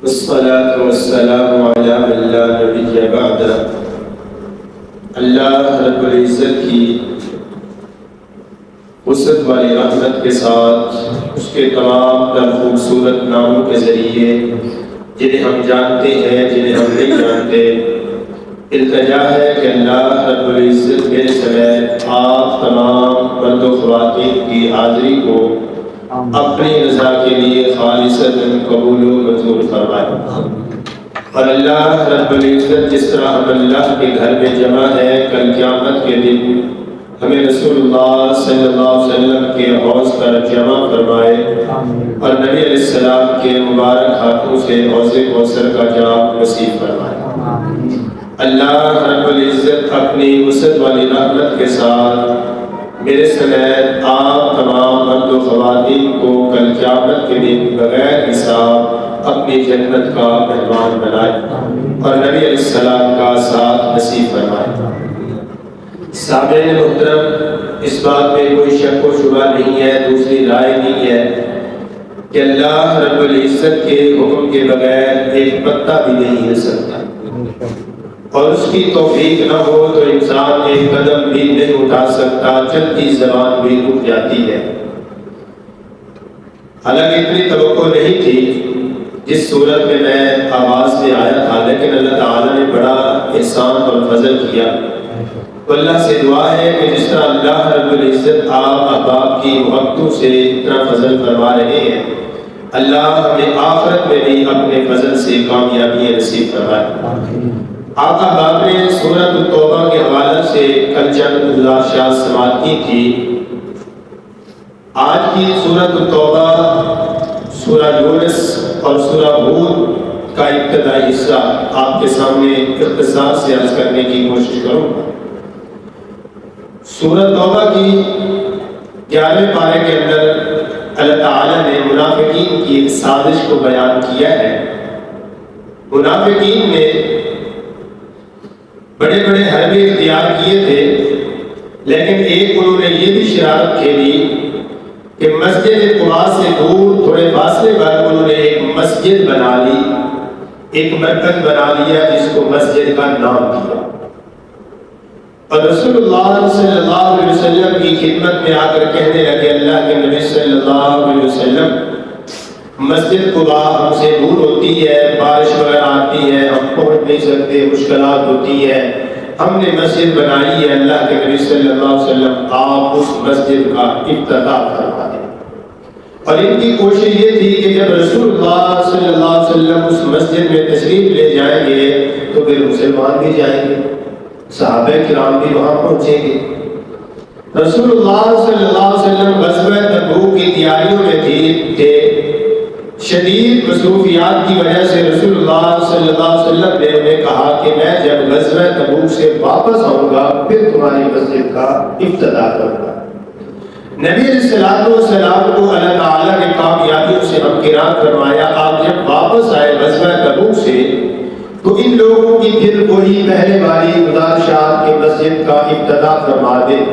والصلاة والسلام على من لا نبی بعد۔ اللہ رب العزت کی وسعت والی رحمت کے ساتھ اس کے تمام تر خوبصورت ناموں کے ذریعے جنہیں ہم جانتے ہیں جنہیں ہم نہیں جانتے، التجا ہے کہ اللہ رب العزت میرے سمیت آپ تمام مرد و خواتین کی حاضری کو اپنی رضا کے لیے خالصتاً قبول و منظور فرمائے۔ اور اللہ رب العزت جس طرح ہم اللہ کے گھر میں جمع ہے، کل قیامت کے دن ہمیں رسول اللہ صلی اللہ علیہ وسلم کے حوض پر جمع فرمائے اور نبی علیہ السلام کے مبارک ہاتھوں سے حوض کوثر کا جام نصیب فرمائے۔ اللہ رب العزت اپنی وسعت والی رحمت کے ساتھ میرے سمیت آپ تمام مرد و خواتین کو کل قیامت کے دن بغیر حساب اپنی جنت کا مہمان بنائے اور نبی علیہ السلام کا ساتھ نصیب فرمائے۔ سامعین محترم، اس بات میں کوئی شک و شبہ نہیں ہے، دوسری رائے نہیں ہے کہ اللہ رب العزت کے حکم کے بغیر ایک پتا بھی نہیں ہل سکتا، اور اس کی توفیق نہ ہو تو انسان ایک قدم بھی نہیں اٹھا سکتا، چلتی زبان بھی رک جاتی ہے۔ حالانکہ اتنی توقع نہیں تھی جس صورت میں میں آواز میں آیا تھا، لیکن اللہ تعالیٰ نے بڑا احسان اور فضل کیا۔ تو اللہ سے دعا ہے کہ جس طرح اللہ رب العزت آپ احباب کی محبتوں سے اتنا فضل فرما رہے ہیں، اللہ ہمیں آخرت میں بھی اپنے فضل سے کامیابی نصیب فرمائے۔ آقا باپ نے سورۃ التوبہ کے حوالے سے کل چند گزارشات سماعت کی تھی۔ آج کی سورۃ التوبہ سورہ یونس اور سورہ ہود کا ابتدائی حصہ آپ کے سامنے اختصار سے عرض کرنے کی کوشش کروں گا۔ سورۃ توبہ کی 11ویں پارے کے اندر اللہ تعالیٰ نے منافقین کی ایک سازش کو بیان کیا ہے۔ منافقین نے بڑے بڑے حربے اختیار کیے تھے، لیکن ایک انہوں نے یہ بھی شرارت کھیلی کہ مسجد قباء سے دور تھوڑے فاصلے پر انہوں نے ایک مسجد بنا لی، ایک مرکز بنا لیا جس کو مسجد کا نام دیا، اور رسول اللہ صلی اللہ علیہ وسلم کی خدمت میں آ کر کہنے لگے، اللہ کے نبی صلی اللہ علیہ وسلم، مسجد قباء ہم سے دور ہوتی ہے، بارش وغیرہ آتی ہے، ہم پہنچ نہیں سکتے، مشکلات ہوتی ہے، ہم نے مسجد بنائی ہے، اللہ کے نبی صلی اللہ علیہ وسلم آپ اس مسجد کا افتتاح فرما دیں۔ اور ان کی کوشش یہ تھی کہ جب رسول اللہ صلی اللہ علیہ وسلم اس مسجد میں تشریف لے جائیں گے تو پھر مسلمان بھی جائیں گے، صحابہ کرام بھی وہاں پہنچیں گے۔ رسول اللہ صلی اللہ علیہ وسلم غزوہ تبوک کی تیاریوں میں تھے، شدید مصروفیات کی وجہ سے رسول اللہ صلی اللہ علیہ وسلم نے انہیں کہا کہ میں جب غزوہ تبوک سے واپس آؤں گا پھر تمہاری مسجد کا افتتاح کروں گا۔ نبی علیہ السلام کو اللہ تعالیٰ نے کامیابیوں سے ہمکنار فرمایا۔ آپ جب واپس آئے غزوہ تبوک سے تو ان لوگوں کی پھر وہی پہلے والی گزارشات کے مسجد کا افتتاح فرما دے۔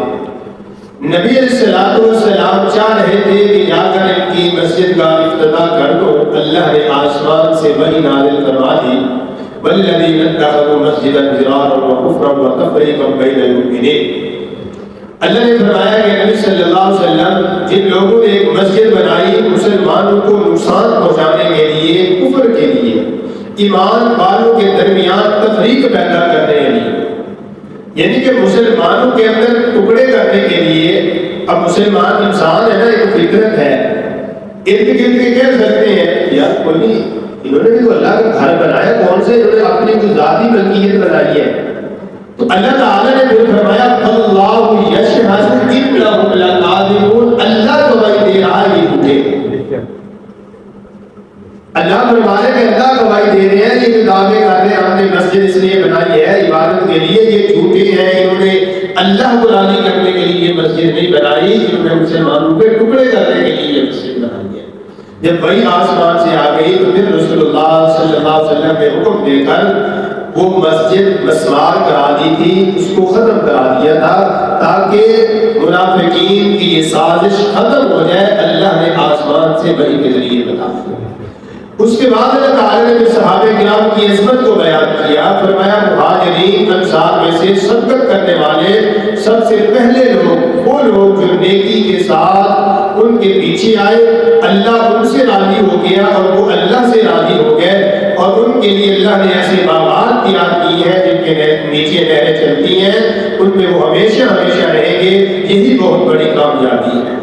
نبی علیہ السلام چاہ رہے تھے کہ جا کر ان کی مسجد کا افتتاح کر دو، اللہ نے آسمان سے وحی نازل فرما دی، والذین اتخذوا مسجدا ضرارا وکفرا وتفریقا بین المؤمنین۔ اللہ نے فرمایا کہ نبی صلی اللہ علیہ وسلم جن لوگوں نے ایک مسجد بنائی مسلمانوں کو نقصان پہنچانے کے لیے، کفر کے لیے، ایمان والوں کے درمیان تفریق پیدا کرنے کے لیے، یعنی کہ مسلمانوں کے اندر ٹکڑے کرنے کے لیے، اب مسلمان انسان ہے نا، ایک فطرت ہے، ارد گرد کے کہہ سکتے ہیں یار کوئی نہیں، انہوں نے بھی تو اللہ کا گھر بنایا، کون سے انہوں نے اپنی کوئی ذاتی ملکیت بنائی ہے؟ تو اللہ تعالیٰ نے پھر فرمایا اللہ یشہد انہم لکاذبون، اللہ گواہی دے رہا ہے یہ جھوٹے۔ اللہ فرمایا کہ اللہ گواہی دے رہے ہیں، یہ دعوے کر رہے ہیں ہم نے مسجد اس لیے بنائی ہے عبادت کے لیے، یہ جھوٹے ہیں، انہوں نے اللہ کو راضی کرنے کے لیے یہ مسجد نہیں بنائی، انہوں نے مسلمانوں کے ٹکڑے کرنے کے لیے یہ مسجد بنائی ہے۔ جب وہی آسمان سے آ گئی تو پھر رسول اللہ صلی اللہ علیہ وسلم نے حکم دے کر وہ مسجد مسمار کرا دی تھی، اس کو ختم کرا دیا تھا تاکہ منافقین کی یہ سازش ختم ہو جائے۔ اللہ نے آسمان سے وحی کے ذریعے بتا دیا۔ اس کے بعد اللہ تعالیٰ نے صحابہ کرام کی عظمت کو بیان کیا، فرمایا مہاجرین انصار میں سے سبقت کرنے والے سب سے پہلے لوگ وہ لوگ جو نیکی کے ساتھ ان کے پیچھے آئے، اللہ ان سے راضی ہو گیا اور وہ اللہ سے راضی ہو گئے، اور ان کے لیے اللہ نے ایسے باغات تیار کی ہیں جن کے نیچے نہریں چلتی ہیں، ان میں وہ ہمیشہ ہمیشہ رہیں گے، یہی بہت بڑی کامیابی ہے۔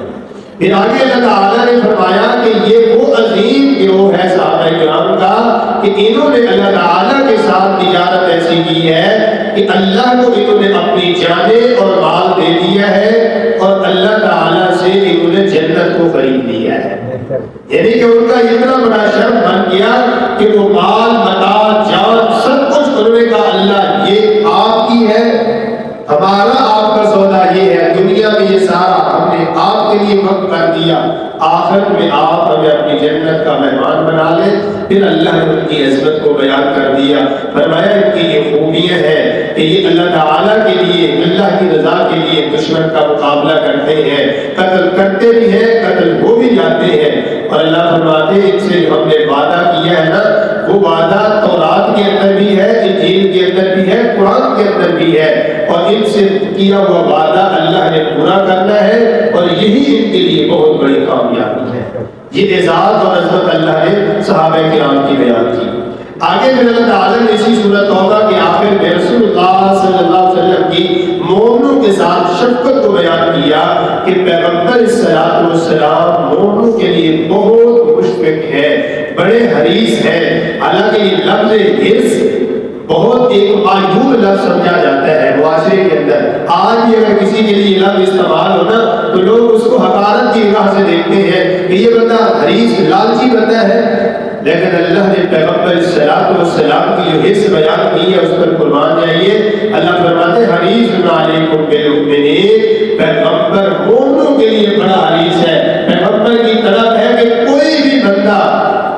پھر آگے اللہ تعالیٰ نے فرمایا کہ یہ وہ عظیم گروہ ہے صحابہ کرام کا کہ انہوں نے اللہ تعالیٰ کے ساتھ تجارت ایسی کی ہے کہ اللہ کو انہوں نے اپنی جانیں اور مال دے دیا ہے، اور اللہ تعالیٰ سے انہوں نے جنت کو خرید لیا ہے۔ یعنی کہ ان کا اتنا بڑا شرط بن گیا کہ وہ مال، متاع، جان سب کچھ انہوں نے کہا اللہ یہ آپ کی ہے، ہمارا آپ کا سودا یہ ہے، دنیا میں یہ سارا ہم نے آپ کے لیے وقف کر دیا، آخرت میں آپ ہمیں اپنی جنت کا مہمان بنا لیں۔ پھر اللہ نے ان کی عظمت کو بیان کر دیا، فرمایا ان کی یہ خوبیاں ہیں کہ یہ اللہ تعالیٰ کے لیے، اللہ کی رضا کے لیے دشمن کا مقابلہ کرتے ہیں، قتل کرتے بھی ہیں، قتل ہو بھی جاتے ہیں، اور اللہ فرماتے ہیں ان سے جو ہم نے وعدہ کیا ہے نا وہ وعدہ تورات کے اندر بھی ہے، انجیل کے اندر بھی ہے، قرآن کے اندر بھی ہے، اور ان سے کیا ہوا وعدہ اللہ نے پورا کرنا ہے، اور یہی ان کے لیے بہت بڑی کامیابی ہے۔ یہ اعزاز اور عظمت اللہ نے صحابہ کرام کی بیان کی۔ آگے پھر اللہ تعالیٰ نے اسی سورۃ توبہ کے آخر میں رسول اللہ صلی اللہ علیہ وسلم کی مومنوں کے ساتھ شفقت کو بیان کیا کہ پیغمبر الصلوۃ والسلام مومنوں کے لیے بہت مشفق ہے، بڑے حریص ہیں۔ حالانکہ یہ لفظ حرص بہت ایک معیوب لفظ سمجھا جاتا ہے معاشرے کے اندر۔ آج بھی اگر کسی کے لیے لفظ استعمال ہونا تو لوگ اس کو حقارت کی نگاہ سے دیکھتے ہیں کہ یہ بندہ حریص لالچی بندہ ہے، لیکن اللہ نے پیغمبر الصلوۃ والسلام کی جو حرص بیان کی ہے اس پر قربان جائیے۔ اللہ فرماتے ہیں حریص علیکم بالمؤمنین، پیغمبر مومنوں کے لیے بڑا حریص ہے۔ پیغمبر کی طلب ہے کہ کوئی بھی بندہ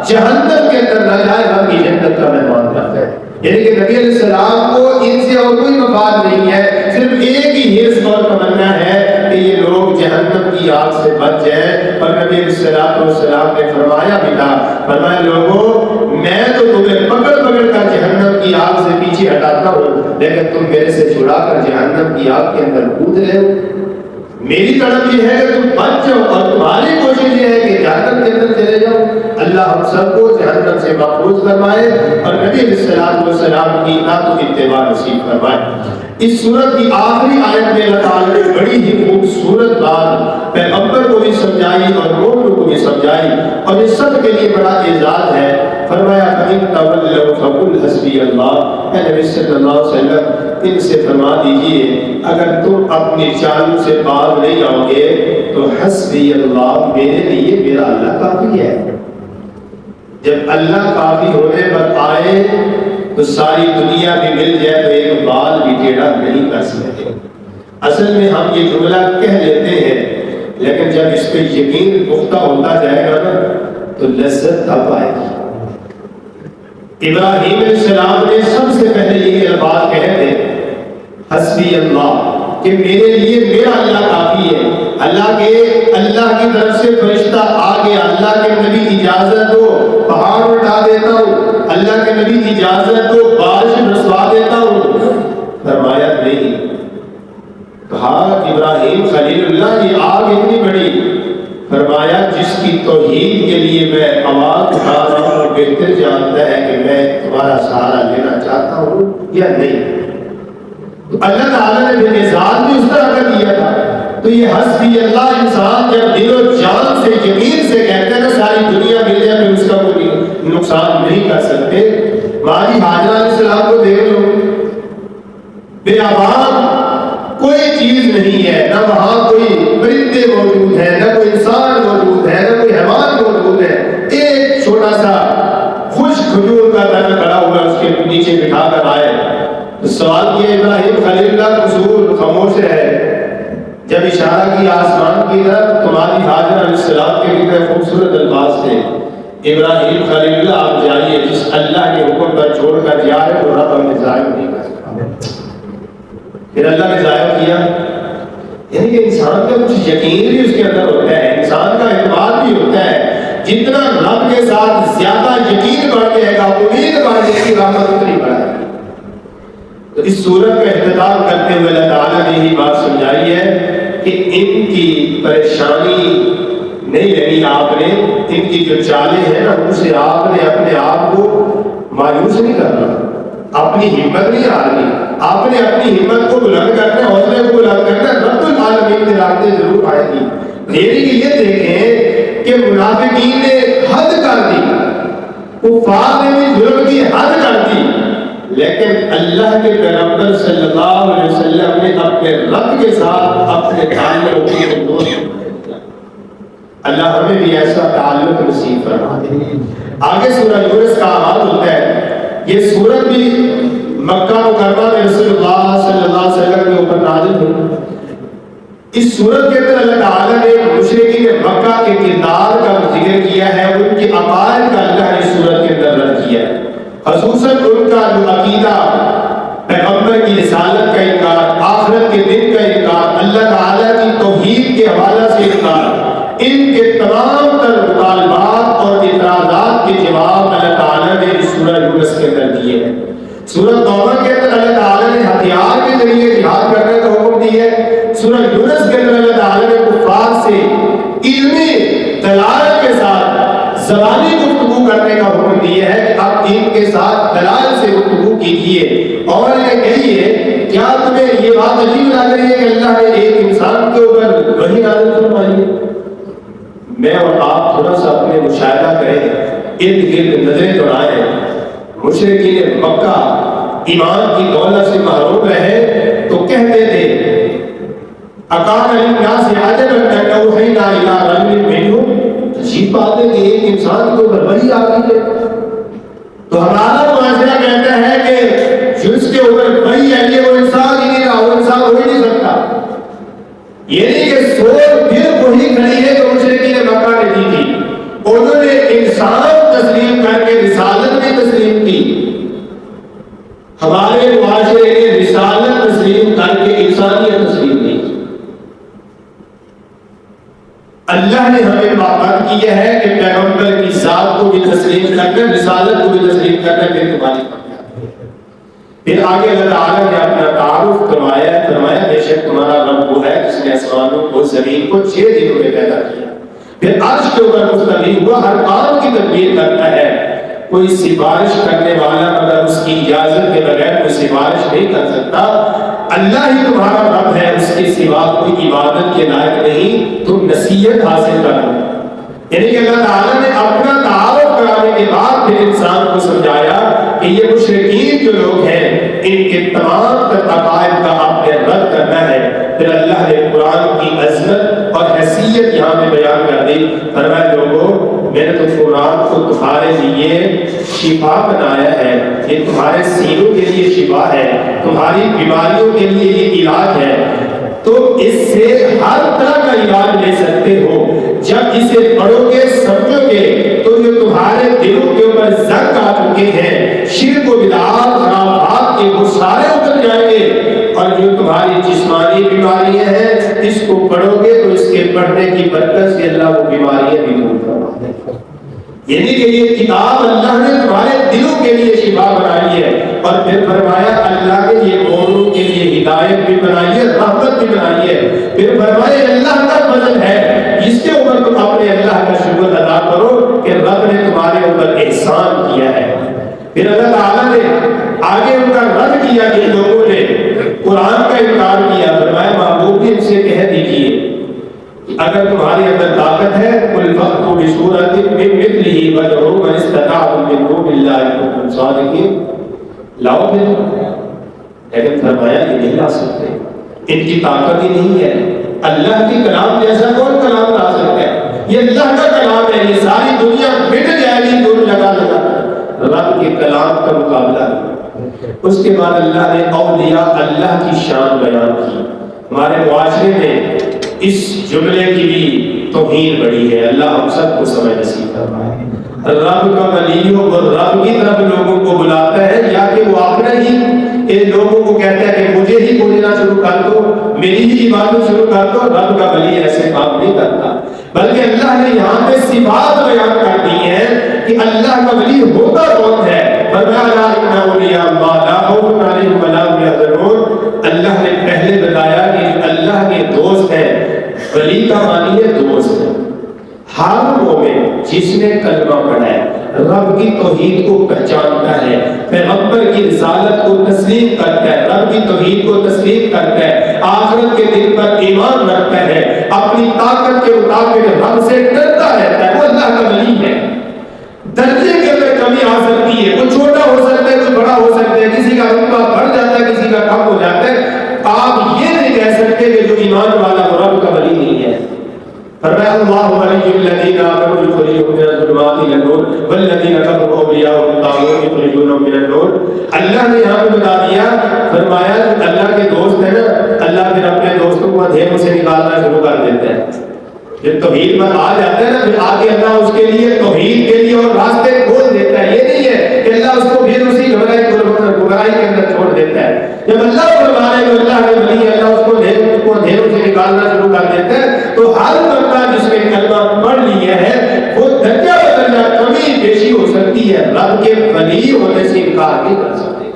جہنم کے اندر نہ جائے، بلکہ جنت کا مہمان کرتا ہے۔ یعنی کہ نبی علیہ السلام کو ان سے اور کوئی مفاد نہیں ہے، صرف ایک ہی حرص اور تمنا ہے کہ یہ لوگ جہنم کی آگ سے بچ جائیں۔ اور نبی علیہ السلام نے فرمایا بھی تھا، فرمایا لوگوں میں تو تمہیں پکڑ پکڑ کر جہنم کی آگ سے پیچھے ہٹاتا ہوں، لیکن تم میرے سے چھڑا کر جہنم کی آگ کے اندر کود رہے ہو۔ میری طرف یہ ہے کہ تم بچ جاؤ، اور تمہاری کوشش یہ ہے کہ جہنم کے اندر چلے جاؤ۔ اللہ ہم سب کو جہنم سے محفوظ فرمائے اور نبی علیہ السلام کی اطاعت و اتباع نصیب فرمائے۔ اس سورت کی آخری آیت میں اللہ تعالیٰ نے بڑی ہی خوبصورت بات پیغمبر کو بھی سمجھائی اور مومنوں کو بھی سمجھائی، اور اس سب کے لیے بڑا اعزاز ہے۔ فرمایا فَإِن تَوَلَّوْا فَقُلْ حَسْبِيَ اللَّهُ، اے نبی صلی اللہ علیہ وسلم ان سے فرما دیجئے اگر تم اپنی چالوں سے باز نہیں آؤ گے تو حسبی اللہ، میرے لیے میرا اللہ کافی ہے۔ جب اللہ کافی ہونے پر آئے تو ساری دنیا بھی مل جائے تو ایک بال بھی ٹیڑھا نہیں کر سکتے۔ اصل میں ہم یہ جملہ کہہ لیتے ہیں، لیکن جب اس پہ یقین پختہ ہوتا جائے گا نا تو لذت تب آئے گی۔ ابراہیم علیہ السلام نے سب سے پہلے یہ الفاظ کہے تھے حسبی اللہ، کہ میرے لیے میرا اللہ کافی ہے۔ اللہ کی طرف سے فرشتہ آ گیا، اللہ کے نبی اجازت دو پہاڑ اٹھا دیتا ہوں، اللہ کے نبی اجازت دو بارش برسوا دیتا ہوں، فرمایا نہیں۔ کہا ابراہیم خلیل اللہ یہ آگ اتنی بڑی، فرمایا جس کی توحید کے لیے میں آواز اٹھا رہا ہوں بہتر جانتا ہے کہ میں تمہارا سہارا لینا چاہتا ہوں یا نہیں۔ تو اللہ تعالیٰ نے بھی اعزاز بھی اس طرح کا دیا تھا۔ تو یہ حسبی اللہ انسان جب دل و جان سے یقین سے کہتے ہیں نا ساری دنیا مل جائے پھر اس کا کوئی نقصان نہیں کر سکتے۔ ماجی حاجرہ علیہ السلام کو دیکھ لو، بے آباد کوئی چیز نہیں ہے، نہ وہاں کوئی پرندے موجود ہیں، نہ کوئی انسان موجود ہے، نہ کوئی حیوان موجود ہے۔ ایک چھوٹا سا خشک کھجور کا تنا کھڑا ہوا اس کے نیچے بٹھا کر آئے تو سوال کیا ابراہیم خلیل اللہ قصور خاموش ہے، جب اشارہ کیا آسمان کی طرف تمہاری حاجرہ علیہ السلام کے لیے خوبصورت الفاظ تھے، ابراہیم خلیل اللہ آپ جائیے، جس اللہ کے حکم پر چھوڑ کر جا رہے تو رب ہمیں ضائع نہیں کر سکتا۔ پھر اللہ نے ضائع کیا، یعنی کہ انسان کا کچھ یقین بھی اس کے اندر ہوتا ہے، انسان کا اعتماد بھی ہوتا ہے جتنا رب کے ساتھ زیادہ یقین بڑھ جائے گا، امید بڑھ جائے گی، رحمت اتنی بڑھے گی۔ تو اس سورت کا اختتام کرتے ہوئے اللہ تعالیٰ نے یہی بات سمجھائی ہے کہ ان کی پریشانی نہیں لگی آپ نے، ان کی جو چالیں ہیں نا ان سے آپ نے اپنے آپ کو مایوس نہیں کرنا، اپنی ہمت نہیں ہارنی، آپ نے اپنی ہمت کو بلند کرنا، حوصلے کو بلند کرنا، رب العالمین کی رحمتیں ضرور آئے گی۔ میری یہ دیکھیں کہ منافقین نے حد کر دی، کفار نے بھی ظلم کی حد کر دی، لیکن اللہ کے پیغمبر صلی اللہ علیہ وسلم نے اپنے رب کے ساتھ اپنے تعلق کو دوست، اللہ ہمیں بھی ایسا تعلق نصیب فرما دے۔ آگے سورہ یونس کا آغاز ہوتا ہے، یہ سورت بھی مکہ مکرمہ میں رسول اللہ صلی اللہ علیہ وسلم کے اوپر نازل ہوئی۔ اس سورت کے اندر اللہ تعالیٰ نے مشرکین مکہ کے کردار کا ذکر کیا ہے، ان کے عقائد کا اللہ نے سورت کے اندر رد کیا ہے، خصوصاً ان کا جو عقیدہ پیغمبر کی رسالت کا انکار، آخرت کے دن کا انکار، اللہ تعالیٰ کی توحید کے حوالہ سے انکار، ان کے تمام تر مطالبات اور اعتراضات کے جواب اللہ تعالیٰ نے اس سورہ یونس کے اندر دیے ہیں۔ سورہ توبہ کے اندر اللہ تعالیٰ نے ہتھیار کے ذریعے جہاد کرنے کا حکم دیا ہے، سورہ یونس کے اندر اللہ تعالیٰ نے کفار سے علمی دلالت کے ساتھ زبانی گفتگو کرنے کا حکم دیا ہے کہ اب ان کے ساتھ دلائل سے گفتگو کیجیے اور انہیں کہیے کیا تمہیں یہ بات عجیب لگ رہی ہے کہ اللہ نے ایک انسان کے اوپر وحی نازل فرمائی ہے؟ میں اور آپ تھوڑا سا اپنے مشاہدہ کریں، ارد گرد نظریں دوڑائیں، مشرکین مکہ ایمان کی دولت سے محروم رہے تو کہتے تھے اکان للناس عجبا ان اوحینا الی رجل منهم، عجیب بات ہے کہ ایک انسان کے اوپر وحی آ گئی ہے۔ تو ہمارا معاشرہ کہتا ہے کہ جس کے اوپر وحی آئی ہے وہ انسان ہی نہیں رہا، وہ انسان ہو ہی نہیں سکتا۔ یہ نہیں کہ سوچ پھر وہی کھڑی ہے جو مشرکین مکہ نے دی تھی، انہوں نے انسان تسلیم کر کے رسالت بھی تسلیم کی، ہمارے معاشرے نے رسالت تسلیم کر کے انسانیت تسلیم کی۔ اللہ نے ہمیں باقاعدہ کیا ہے کہ پیغمبر کی ذات کو بھی تسلیم کرنا، رسالت کو بھی تسلیم کرنا پھر تمہاری کامیابی ہے۔ پھر آگے اللہ تعالیٰ نے اپنا تعارف فرمایا بے شک تمہارا رب وہ ہے جس نے آسمانوں کو زمین کو 6 دنوں میں پیدا کیا، پھر عرش کے اوپر مستوی ہوا، ہر کام کی تدبیر کرتا ہے، کوئی سفارش کرنے والا مگر اس کی اجازت کے بغیر کوئی سفارش نہیں کر سکتا، اللہ ہی تمہارا رب ہے، اس کے سوا کوئی عبادت کے لائق نہیں، تم نصیحت حاصل کرو۔ یعنی کہ اللہ تعالیٰ نے اپنا تعارف کرانے کے بعد پھر انسان کو سمجھایا کہ یہ مشرکین جو لوگ ہیں ان کے تمام تر عقائد کا آپ نے رد کرنا ہے۔ پھر اللہ نے قرآن کی عظمت اور حیثیت یہاں پہ بیان کر دی، فرمایا لوگوں میں نے تو قرآن کو تمہارے لیے شفا بنایا ہے، یہ تمہارے سینوں کے لیے شفا ہے، تمہاری بیماریوں کے لیے یہ علاج ہے، تو اس سے ہر طرح کا علاج لے سکتے ہو۔ جب اسے پڑھو گے سمجھو گے تو جو تمہارے دلوں کے اوپر زنگ آ چکے ہیں، شرک و بدعات خرافات کے وہ سارے اتر جائیں گے، اور جو تمہاری جسمانی بیماریاں ہیں اس کو پڑھو گے تو اس کے پڑھنے کی برکت سے اللہ وہ بیماریاں بھی دور کروا دے گا۔ یعنی کہ یہ کتاب اللہ نے تمہارے دلوں کے لیے شفا بنائی ہے، اور پھر فرمایا اللہ نے یہ مومنوں کے لیے ہدایت بھی بنائی ہے، رحمت بھی بنائی ہے۔ پھر فرمایا اللہ کا فضل ہے، اس کے اوپر تم اپنے اللہ کا شکر ادا کرو کہ رب نے تمہارے اوپر احسان کیا ہے۔ پھر اللہ تعالیٰ نے آگے ان کا رد کیا کہ لوگوں نے قرآن کا انکار کیا، فرمایا محبوب بھی ان سے کہہ دیجیے اگر تمہارے اندر طاقت ہے قل فأتوا بسورۃ من مثلہ وادعوا من استطعتم من دون اللہ ان کنتم صادقین، لاؤ پھر، لیکن فرمایا یہ نہیں لا سکتے، ان کی طاقت ہی نہیں ہے، اللہ کی کلام جیسا کون کلام لا سکتا ہے؟ یہ اللہ کا کلام ہے، یہ ساری دنیا مٹ جائے گی دور لگا رب کے کلام کا مقابلہ۔ اس کے بعد اللہ نے اولیاء اللہ کی شان بیان کی۔ ہمارے معاشرے میں اس جملے کی بھی توہین بڑی ہے، اللہ ہم سب کو سمجھ نصیب فرمائے۔ رب کا ولی ہو اور رب کی طرف لوگوں کو بلاتا ہے، یا کہ وہ اپنے ہی لوگوں کو کہتا ہے کہ مجھے ہی بولنا شروع کر دو، میری ہی عبادت شروع کر دو۔ رب کا ولی ایسے کام نہیں کرتا۔ بلکہ اللہ نے یہاں پہ صفات بیان کر دی ہیں کہ اللہ کا ولی ہوتا کون ہے. فرمایا ان اولیاء اللہ لا خوف علیہم ولا هم يحزنون. اللہ نے پہلے بتایا کہ اللہ کے دوست ہیں. ولی کا معنی ہے دوست. ہر مومن جس نے کلمہ پڑھا ہے، رب کی توحید کو پہچانتا ہے، پیغمبر کی رسالت کو تسلیم کرتا ہے، رب کی توحید کو تسلیم کرتا ہے، آخرت کے دن پر ایمان رکھتا ہے، اپنی طاقت کے مطابق رب سے ڈرتا رہتا ہے، وہ اللہ کا ولی ہے. درجے کے اندر کمی آ سکتی ہے، کوئی چھوٹا ہو سکتا ہے، کوئی بڑا ہو سکتا ہے، کسی کا رتبہ بڑھ جاتا ہے، کسی کا کم ہو جاتا ہے. آپ یہ نہیں کہہ سکتے کہ جو ایمان والا وہ رب کا ولی نہیں ہے. فرمایا اللہ ولی الذین آمنوا یخرجهم من الظلمات الی النور والذین کفروا اولیاءهم الطاغوت یخرجونهم من النور. اللہ نے یہاں پہ بتا دیا، فرمایا جو اللہ کے دوست ہیں نا، اللہ پھر اپنے دوستوں کو اندھیروں سے نکالنا شروع کر دیتا ہے. جب توحید پر آ جاتا ہے نا، پھر آگے اللہ اس کے لیے توحید کے لیے اور راستے کھول دیتا ہے. یہ نہیں ہے کہ اللہ اس کو پھر اسی گمراہی کے اندر چھوڑ دیتا ہے. جب اللہ فرمانے کہ اللہ کے ولی اللہ اس کو اندھیروں سے نکالنا شروع کر دیتا ہے، تو ہر بندہ جس نے کلمہ پڑھ لیا ہے وہ درجہ بدرجہ کمی بیشی ہو سکتی ہے، رب کے ولی ہونے سے انکار نہیں کر سکتے.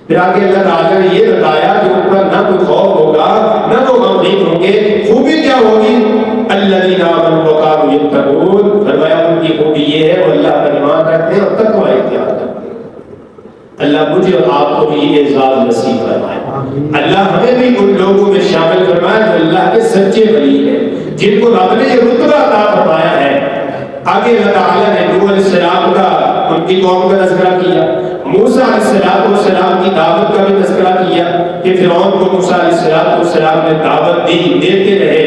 پھر آگے اللہ تعالیٰ نے یہ بتایا کہ ان پر نہ کوئی خوف ہوگا، نہ وہ غمگین ہوں گے. خوبی کیا ہوگی؟ الذین آمنوا وکانوا یتقون. فرمایا ان کی خوبی یہ ہے وہ اللہ پر ایمان رکھتے ہیں اور تقوی اختیار کرتے ہیں. اللہ مجھے اور آپ کو بھی اعزاز نصیب فرمائے. اللہ ہمیں بھی ان لوگوں میں شامل فرمائے جو اللہ کے سچے ولی ہیں، جن کو رب نے یہ رتبہ عطا فرمایا ہے. آگے اللہ تعالیٰ نے نوح علیہ السلام کا، ان کی قوم کا تذکرہ کیا، موسیٰ علیہ السلام کی دعوت کا بھی تذکرہ کیا کہ فرعون کو موسیٰ علیہ السلام نے دعوت دی، دیتے رہے،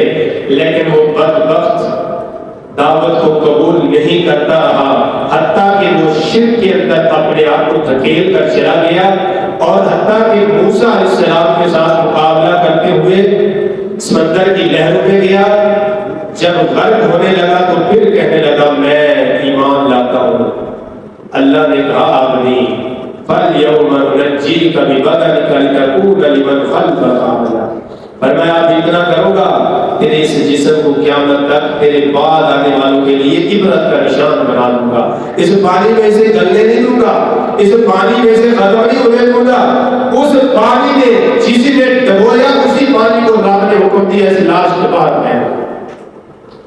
لیکن وہ بدبخت دعوت کو قبول نہیں کرتا رہا، حتیٰ کہ وہ شرک کے اندر اپنے آپ کو دھکیل کر چلا گیا، اور حتیٰ کہ موسیٰ علیہ السلام کے ساتھ مقابلہ کرتے ہوئے سمندر کی لہروں میں گیا. جب غرق ہونے لگا تو پھر کہنے لگا میں ایمان لاتا ہوں. اللہ نے کہا آدمی فَالْيَوْمَ نُنَجِّيكَ بِبَدَنِكَ لِتَكُونَ لِمَنْ خَلْفَكَ آیَةً. فرمایا اب اتنا کروں گا، تیرے اس جسم کو قیامت تک تیرے بعد آنے والوں کے لیے عبرت کا نشان بنا دوں گا. اس پانی میں سے جلنے نہیں دوں گا، اس پانی میں سے ختم نہیں ہونے دوں گا. اس پانی نے جس نے ڈبویا اسی پانی کو رب نے حکم دیا اس لاش کے بعد میں.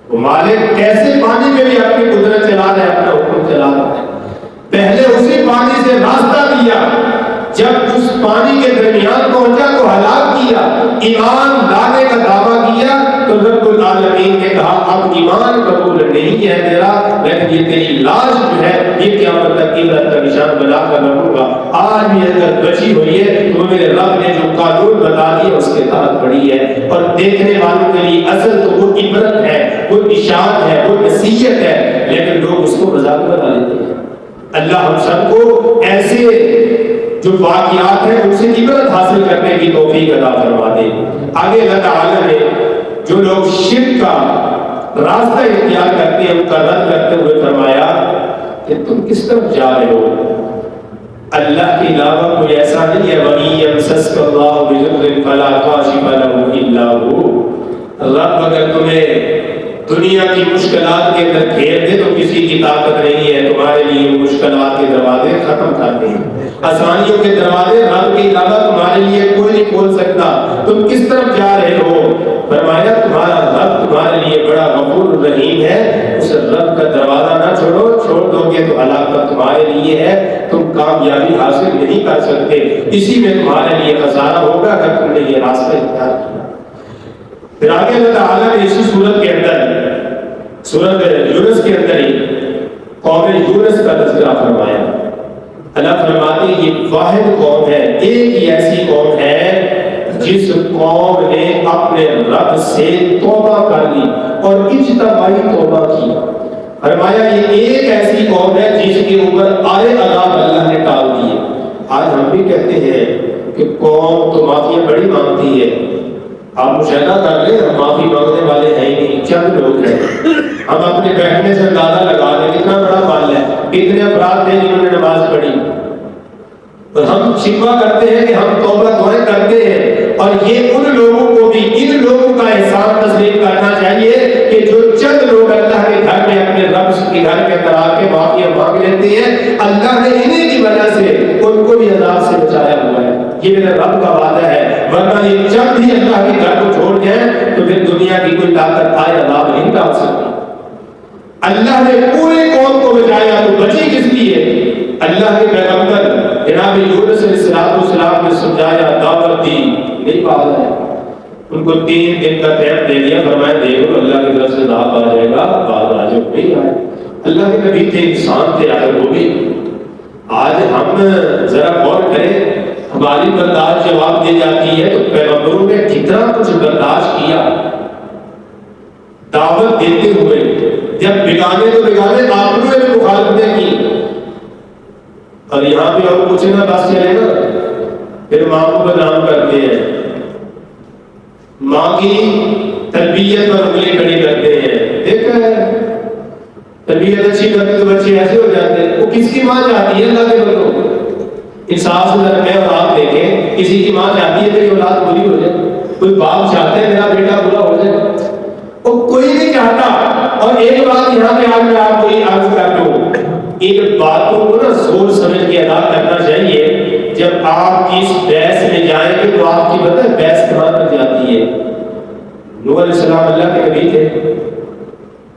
وہ مالک کیسے پانی میں بھی اپنی قدرت چلا رہا ہے، اپنا حکم چلا رہا ہے. پہلے اسی پانی سے راستہ دیا، جب اس پانی کے درمیان پہنچا تو ہلاک کیا. ایمان لانے کا دعویٰ کیا تو رب العالمین نے کہا اب ایمان قبول نہیں ہے تیرا، لیکن یہ تیری لاش جو ہے یہ قیامت تک عبرت کا نشان بنا کر رکھوں گا. آج بھی اگر بچی ہوئی ہے تو میرے رب نے جو قانون بتا دیا اس کے تحت پڑی ہے، اور دیکھنے والوں کے لیے اصل تو وہ عبرت ہے، وہ اشارت ہے، وہ نصیحت ہے، لیکن لوگ اس کو مذاق بنا لیتے ہیں. اللہ ہم سب کو ایسے جو واقعات ہیں ان سے عبرت حاصل کرنے کی توفیق عطا فرما دے. آگے اللہ تعالیٰ نے جو لوگ شرک کا راستہ اختیار کرتے ہیں ان کا رد کرتے ہوئے فرمایا کہ تم کس طرف جا رہے ہو؟ اللہ کے علاوہ کوئی ایسا نہیں ہے. وَإِن يَمْسَسْكَ اللَّهُ بِضُرٍّ فَلَا كَاشِفَ لَهُ إِلَّا هُوَ. رب اگر تمہیں دنیا کی مشکلات کے اندر گھیر دے تو کسی کی طاقت نہیں ہے تمہارے لیے مشکلات کے دروازے ختم کر دیں. آسانیوں کے دروازے رب کے علاوہ تمہارے لیے کوئی نہیں کھول سکتا. تم کس طرف جا رہے ہو؟ فرمایا تمہارا رب تمہارے لیے بڑا غفور رحیم ہے. اس رب کا دروازہ نہ چھوڑو، چھوڑ دو گے تو ہلاکت تمہارے لیے ہے، تم کامیابی حاصل نہیں کر سکتے. اسی میں تمہارے لیے خسارہ ہوگا اگر تم نے یہ راستہ اختیار کیا. پھر آگے اللہ تعالیٰ نے اسی صورت کے اندر، سورۃ یونس کے اندر ہی قوم یونس کا تذکرہ فرمایا. اللہ فرماتے ہیں یہ واحد قوم ہے، ایک ہی ایسی قوم ہے جس قوم نے اپنے رب سے توبہ کر لی اور اجتماعی توبہ کی. فرمایا یہ ایک ایسی قوم ہے جس کے اوپر آئے عذاب اللہ نے ٹال دیے. آج ہم بھی کہتے ہیں کہ قوم تو معافی بڑی مانگتی ہے. آپ مشاہدہ کر لیں ہم معافی مانگنے والے ہیں ہی نہیں، چند لوگ ہیں. ہم اپنے بیٹھنے سے اندازہ لگا لیں کتنا بڑا مال ہے، کتنے افراد تھے جنہوں نے نماز پڑھی. اور ہم شکوہ کرتے ہیں کہ ہم توبہ دعائیں کرتے ہیں، اور یہ ان لوگوں کو بھی ان لوگوں کا احسان تسلیم کرنا چاہیے کہ جو چند کرا کے معافی مانگ لیتے ہیں، اللہ نے انہیں کی وجہ سے ان کو بھی عذاب سے بچایا ہوا ہے۔ یہ میرے رب کا وعدہ ہے، ورنہ یہ جب بھی اللہ کے گھر کو چھوڑ جائیں تو پھر دنیا کی کوئی طاقت آئے عذاب نہیں ڈال سکتی۔ اللہ نے پورے قوم کو بچایا تو بچی کس لیے؟ اللہ کے پیغمبر جناب یونس علیہ السلام نے سمجھایا، دعوت دی، نہیں باز آئے۔ ان کو 3 دن کا ٹائم دے دیا، فرمایا دیکھو اللہ کی طرف سے عذاب آ جائے گا، باز آ جاؤ، نہیں آئے۔ اللہ کے نبی تھے، انسان تھے، آخر وہ بھی۔ آج ہم ذرا غور کریں، ہماری برداشت جواب دے جاتی ہے تو پیغمبروں نے کتنا کچھ برداشت کیا دعوت دیتے ہوئے۔ جب بگانے تو بگانے، آپ نے بھی مخالفتیں کی، اور یہاں پہ اور کچھ نہ بس چلے گا، پھر ماں کو بدنام کرتے ہیں، ماں کی تربیت پر انگلی کھڑی کرتے ہیں۔ دیکھا ہے تربیت اچھی کرتے تو بچے ایسے ہو جاتے ہیں۔ وہ کس کی ماں چاہتی ہے؟ اللہ کے بندوں، انصاف سے درمیان اور آپ دیکھیں، کسی کی ماں چاہتی ہے میری اولاد بری ہو جائے، کوئی باپ چاہتے ہیں میرا بیٹا برا ہو جائے، وہ کوئی نہیں چاہتا۔ اور ایک بات یہاں پہ آج میں آپ کو یہ عرض کر دوں، ان باتوں کو نا سوچ سمجھ کے ادا کرنا چاہیے۔ جب آپ اس بحث میں جائیں گے تو آپ کی پتہ ہے بحث کہاں تک جاتی ہے۔ نوح علیہ السلام اللہ کے نبی تھے،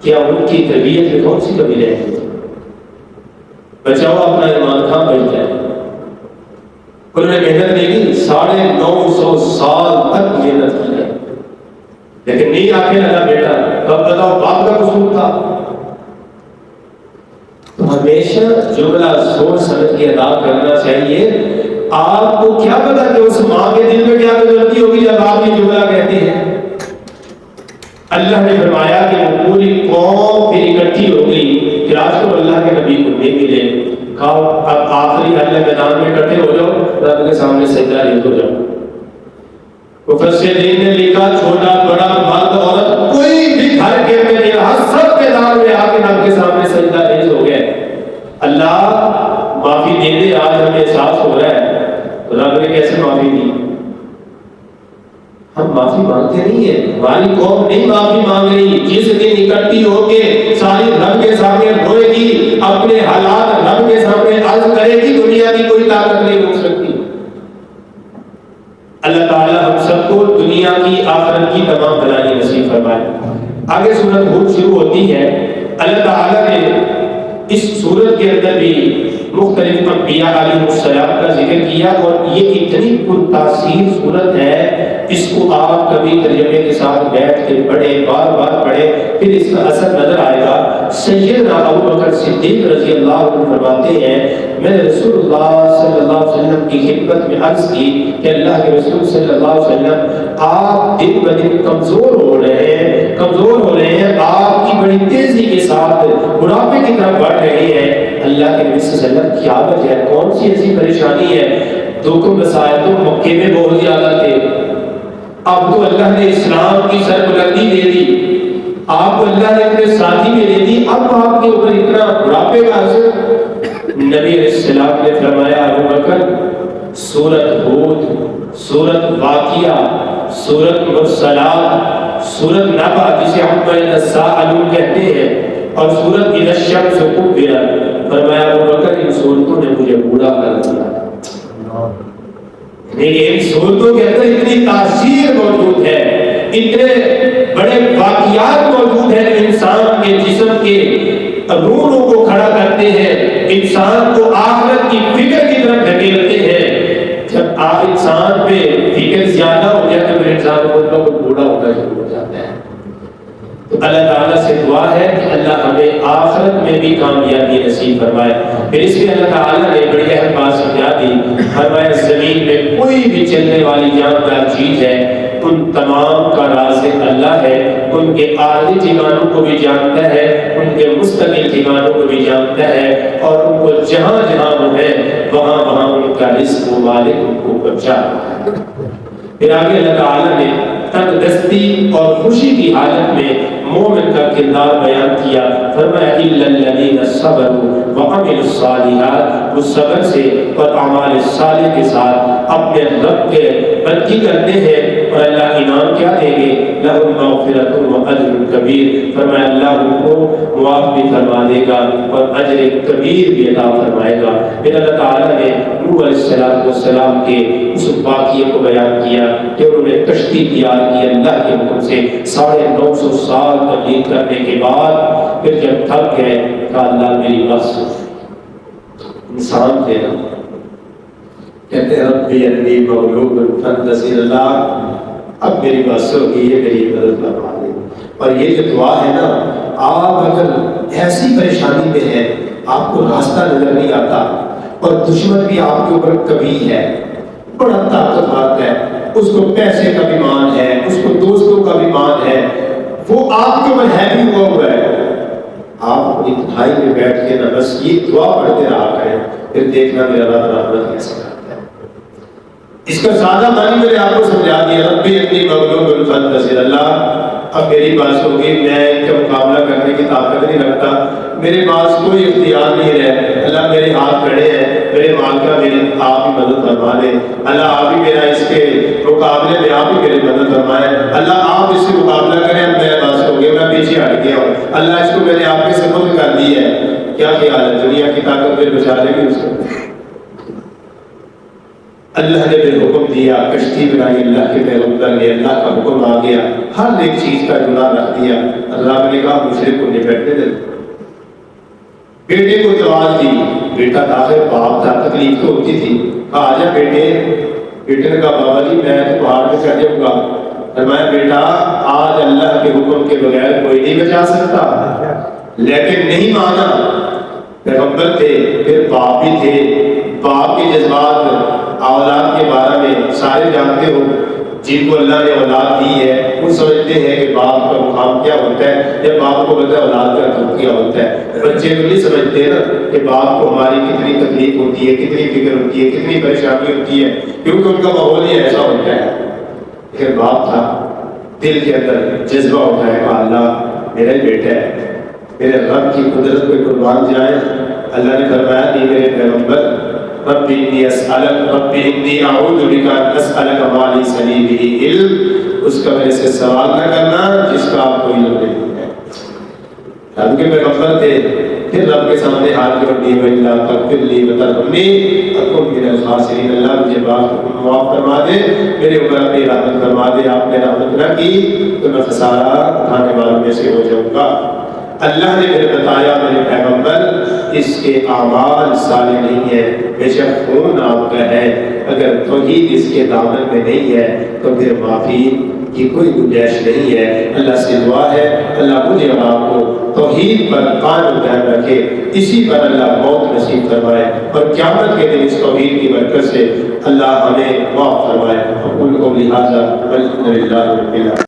کیا ان کی تربیت میں کون سی کمی رہ گئی؟ بچاؤ اپنا ایمان کہاں بچ جائے۔ انہوں نے محنت نہیں کی، 950 سال تک محنت کی ہے، لیکن نہیں آخر لگا بیٹا، اب بتاؤ باپ کا قصور تھا۔ تو ہمیشہ جملہ سوچ سمجھ کے ادا کرنا چاہیے۔ آپ کو کیا پتا کہ اس ماں کے دل میں کیا گزرتی ہوگی جب آپ یہ جملہ کہتے ہیں۔ اللہ نے فرمایا کہ وہ پوری قوم پھر اکٹھی ہو گئی، پھر آج تو اللہ کے نبی کو نہیں ملے، کہا اب آخری حل میدان میں اکٹھے ہو جاؤ، رب کے سامنے سجدہ ریز ہو جاؤ۔ مفسرین نے لکھا چھوٹا بڑا مرد عورت کوئی بھی گھر کے میں نہیں رہا، سب میدان میں آ کے رب کے سامنے سجدہ ریز ہو گئے۔ اللہ معافی دے دے، آج ہمیں احساس ہو رہا ہے رب نے کیسے معافی دی۔ ہم معافی مانگتے نہیں ہیں، ہماری قوم نہیں معافی مانگ رہی۔ جس دن اکٹھی ہو کے ساری رب کے سامنے روئے گی، اپنے حالات رب کے سامنے عرض کرے گی، دنیا کی کوئی طاقت نہیں روک سکتی۔ اللہ تعالی ہم سب کو دنیا کی آخرت کی تمام بھلائی نصیب فرمائے۔ آگے سورت ہود شروع ہوتی ہے۔ اللہ تعالی نے اس سورت کے اندر بھی مختلف انبیاء علیہ السلام کا ذکر کیا، اور یہ اتنی پرتاثیر سورت ہے، اس کو آپ کبھی ترجمے کے ساتھ بیٹھ کے پڑھیں، بار بار پڑھیں، پھر اس کا اثر نظر آئے گا۔ سیدنا ابو بکر صدیق رضی اللہ عنہ فرماتے ہیں، میں نے رسول اللہ صلی اللہ علیہ وسلم کی خدمت میں عرض کی کہ اللہ کے رسول صلی اللہ علیہ وسلم آپ دن بدن کمزور ہو رہے ہیں، آپ کی بڑی تیزی کے ساتھ بڑھاپے کی طرف بڑھ رہے ہیں۔ اللہ کے نبی صلی اللہ علیہ وسلم کیا وجہ ہے، کون سی ایسی پریشانی ہے؟ دکھ مسائل تو مکے میں بہت زیادہ تھے، اب تو اللہ نے اسلام کی سربلندی دے دی، آپ کو اللہ نے اپنے ساتھی میں دے دی، اب آپ کے اوپر اتنا بڑھاپے کا اثر۔ نبی علیہ السلام نے فرمایا ابو بکر سورت ہود، سورت واقعہ، سورت مرسلات، سورت نبا جسے ہم تساءلون کہتے ہیں، اور سورت اذا الشمس کورت، فرمایا ابو بکر ان سورتوں نے مجھے بوڑھا کر دیا۔ لیکن سورتوں کے اندر اتنی تاثیر موجود ہے، اتنے بڑے واقعات موجود ہیں جو انسان کے جسم کے روحوں کو کھڑا کرتے ہیں، انسان کو آخرت کی فکر کی طرف دھکیلتے ہیں۔ جب آپ انسان پہ فکر زیادہ ہو جائے تو پھر انسان کو بوڑھا ہونا شروع ہو جاتا ہے۔ تو اللہ تعالیٰ سے دعا ہے کہ اللہ ہمیں آخرت میں بھی کامیابی نصیب فرمائے۔ پھر اس میں اللہ تعالیٰ نے بڑی اہم بات سمجھا دی، فرمایا زمین میں کوئی بھی چلنے والی جاندار چیز ہے، ان تمام کا رازق اللہ ہے، ان کے عارضی ٹھکانوں کو بھی جانتا ہے، ان کے مستقل ٹھکانوں کو بھی جانتا ہے، اور ان کو جہاں جہاں وہ ہے وہاں وہاں ان کا رزق و مالک ان کو پہنچا۔ پھر آگے اللہ تعالیٰ نے تنگ دستی اور خوشی کی حالت میں مومن کا کردار بیان کیا، فرمایا الا الذین صبروا وعملوا الصالحات، وہ صبر سے اور اعمال صالح کے ساتھ اپنے رب کے بندگی کرتے ہیں، اور اللہ انعام کیا دیں گے، لہم مغفرۃ واجر کبیر، فرمایا اللہ ان کو معاف بھی فرما دے گا اور اجر کبیر بھی عطا فرمائے گا۔ پھر اللہ تعالیٰ نے نوح علیہ السلام کے اس واقعے کو بیان کیا کہ انہوں نے کشتی تیار کی اللہ کے حکم سے، 950 سال تبلیغ کرنے کے بعد پھر جب تھک گئے کہا اللہ میری بس، انسان تھے نا، کہتے ہیں ربی انی مغلوب فانتصر، اللہ اب میری بس ہوگی، یہ میری مدد فرما دے۔ اور یہ جو دعا ہے نا، آپ اگر ایسی پریشانی میں ہیں، آپ کو راستہ نظر نہیں آتا اور دشمن بھی آپ کے اوپر کبھی ہے، بڑا طاقتور ہے، اس کو پیسے کا بھی مان ہے، اس کو دوستوں کا بھی مان ہے، وہ آپ کے اوپر ہے بھی ہوا ہے، آپ اپنی تنہائی میں بیٹھ کے نا بس یہ دعا پڑھتے رہا کریں، پھر دیکھنا میرا رب رحمت کیسے کرتا ہے۔ اس کا سادہ معنی میں نے آپ کو سمجھا دیا، ربی انی مغلوب فانتصر، اللہ اب میری بات ہوگی، میں ان کا مقابلہ کرنے کی طاقت نہیں رکھتا، میرے پاس کوئی اختیار نہیں ہے، اللہ میرے ہاتھ کھڑے ہیں، میرے مال کا میرے آپ ہی مدد فرما دیں، اللہ آپ ہی میرا اس کے مقابلے میں آپ ہی میری مدد فرمائے، اللہ آپ اس سے مقابلہ کریں، میں بس ہو گیا، میں پیچھے ہٹ گیا ہوں، اللہ اس کو میں نے آپ کے سپرد کر دی ہے۔ کیا خیال ہے دنیا کی طاقت پھر بچا لے گی اس کو؟ اللہ نے پھر حکم دیا، کشتی بنائی اللہ کے پیغمبر نے، اللہ کا حکم آ گیا، ہر ایک چیز کا جملہ رکھ دیا، اللہ نے کہا مشرک کو نپٹنے دے۔ بیٹے کو آواز دی، بیٹا داخل باپ تھا، تکلیف تو ہوتی تھی، کہا آجا بیٹے، بیٹے نے کہا بابا جی میں تو پہاڑ پہ چڑھ جاؤں گا، فرمایا بیٹا آج اللہ کے حکم کے بغیر کوئی نہیں بچا سکتا، لیکن نہیں مانا، پیغمبر تھے، پھر باپ بھی تھے، باپ کے جذبات اولاد کے بارے میں سارے جانتے ہو، جن کو اللہ نے اولاد دی ہے وہ سمجھتے ہیں کہ باپ کا مقام کیا ہوتا ہے، جب باپ کو پتہ ہے اولاد کا دکھ کیا ہوتا ہے، بچے تو نہیں سمجھتے نا کہ باپ کو ہماری کتنی تکلیف ہوتی ہے، کتنی فکر ہوتی ہے، کتنی پریشانی ہوتی ہے، کیونکہ ان کا ماحول ہی ایسا ہوتا ہے۔ پھر باپ تھا، دل کے اندر جذبہ اٹھائے کہ اللہ میرا ہی بیٹا ہے، میرے رب کی قدرت پہ قربان جائیں۔ اللہ نے فرمایا نہیں میرے پیغمبر، ربی انی اسألک، ربی انی اعوذ بک ان اسألک ما لیس لی بہ علم، اس کا میرے سے سوال نہ کرنا جس کا آپ کو علم نہیں ہے۔ رب کے پیغمبر تھے، پھر رب کے سامنے ہاتھ جوڑ دیے، وَإِلَّا تَغْفِرْ لِي وَتَرْحَمْنِي أَكُن مِّنَ الْخَاسِرِينَ، اللہ مجھے معاف فرما دے، میرے اوپر اپنی رحمت فرما دے، آپ نے رحمت نہ کی تو میں خسارہ اٹھانے والوں میں سے ہو جاؤں گا۔ اللہ نے پھر بتایا میرے پیغمبر اس کے اعمال صالح نہیں ہے، بے شک خون آپ کا ہے، اگر توحید اس کے دامن میں نہیں ہے تو پھر معافی کی کوئی گنجائش نہیں ہے۔ اللہ سے دعا ہے اللہ مجھے اور آپ کو توحید پر قائم قائم رکھے، اسی پر اللہ موت نصیب فرمائے، اور قیامت کے دن اس توحید کی برکت سے اللہ ہمیں معاف فرمائے۔ اقول قولی ھذا والحمد للہ رب العالمین۔